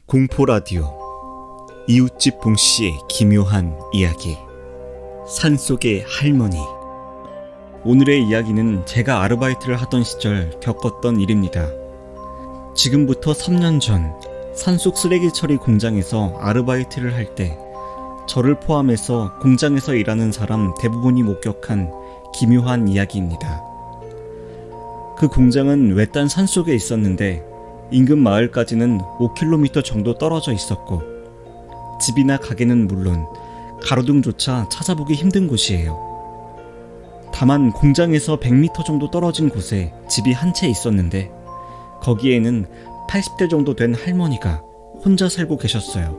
공포라디오 이웃집 봉씨의 기묘한 이야기 산속의 할머니. 오늘의 이야기는 제가 아르바이트를 하던 시절 겪었던 일입니다. 지금부터 3년 전 산속 쓰레기 처리 공장에서 아르바이트를 할 때 저를 포함해서 공장에서 일하는 사람 대부분이 목격한 기묘한 이야기입니다. 그 공장은 외딴 산속에 있었는데 인근 마을까지는 5km 정도 떨어져 있었고 집이나 가게는 물론 가로등조차 찾아보기 힘든 곳이에요. 다만 공장에서 100m 정도 떨어진 곳에 집이 한 채 있었는데 거기에는 80대 정도 된 할머니가 혼자 살고 계셨어요.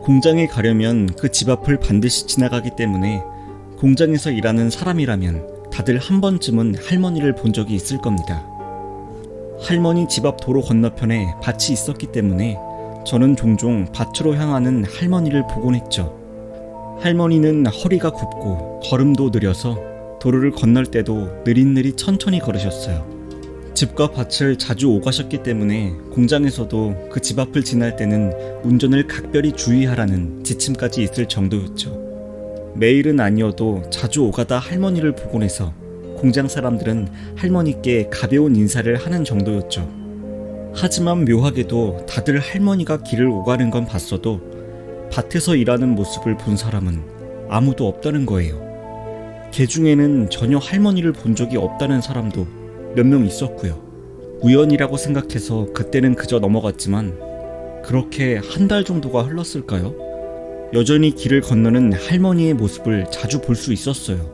공장에 가려면 그 집 앞을 반드시 지나가기 때문에 공장에서 일하는 사람이라면 다들 한 번쯤은 할머니를 본 적이 있을 겁니다. 할머니 집 앞 도로 건너편에 밭이 있었기 때문에 저는 종종 밭으로 향하는 할머니를 보곤 했죠. 할머니는 허리가 굽고 걸음도 느려서 도로를 건널 때도 느릿느릿 천천히 걸으셨어요. 집과 밭을 자주 오가셨기 때문에 공장에서도 그 집 앞을 지날 때는 운전을 각별히 주의하라는 지침까지 있을 정도였죠. 매일은 아니어도 자주 오가다 할머니를 보곤 해서 공장 사람들은 할머니께 가벼운 인사를 하는 정도였죠. 하지만 묘하게도 다들 할머니가 길을 오가는 건 봤어도 밭에서 일하는 모습을 본 사람은 아무도 없다는 거예요. 개 중에는 전혀 할머니를 본 적이 없다는 사람도 몇 명 있었고요. 우연이라고 생각해서 그때는 그저 넘어갔지만 그렇게 한 달 정도가 흘렀을까요? 여전히 길을 건너는 할머니의 모습을 자주 볼 수 있었어요.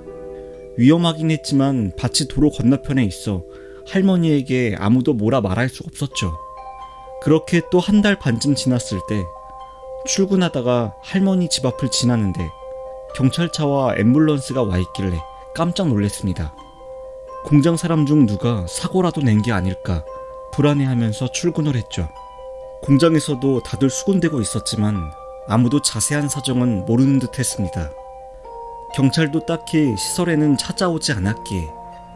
위험하긴 했지만 밭이 도로 건너편에 있어 할머니에게 아무도 뭐라 말할 수 없었죠. 그렇게 또 한 달 반쯤 지났을 때 출근하다가 할머니 집 앞을 지나는데 경찰차와 앰뷸런스가 와 있길래 깜짝 놀랐습니다. 공장 사람 중 누가 사고라도 낸 게 아닐까 불안해하면서 출근을 했죠. 공장에서도 다들 수군대고 있었지만 아무도 자세한 사정은 모르는 듯 했습니다. 경찰도 딱히 시설에는 찾아오지 않았기에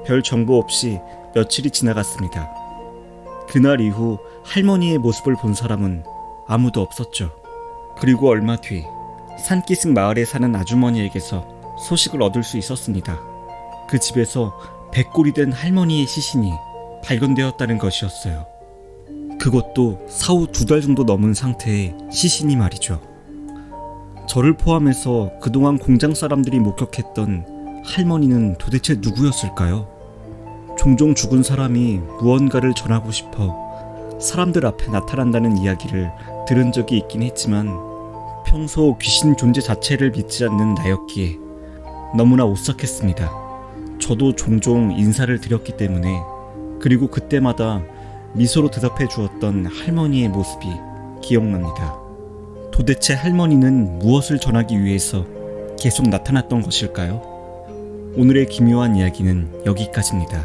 별 정보 없이 며칠이 지나갔습니다. 그날 이후 할머니의 모습을 본 사람은 아무도 없었죠. 그리고 얼마 뒤 산기슭 마을에 사는 아주머니에게서 소식을 얻을 수 있었습니다. 그 집에서 백골이 된 할머니의 시신이 발견되었다는 것이었어요. 그것도 사후 2달 정도 넘은 상태의 시신이 말이죠. 저를 포함해서 그동안 공장 사람들이 목격했던 할머니는 도대체 누구였을까요? 종종 죽은 사람이 무언가를 전하고 싶어 사람들 앞에 나타난다는 이야기를 들은 적이 있긴 했지만 평소 귀신 존재 자체를 믿지 않는 나였기에 너무나 오싹했습니다. 저도 종종 인사를 드렸기 때문에, 그리고 그때마다 미소로 대답해 주었던 할머니의 모습이 기억납니다. 도대체 할머니는 무엇을 전하기 위해서 계속 나타났던 것일까요? 오늘의 기묘한 이야기는 여기까지입니다.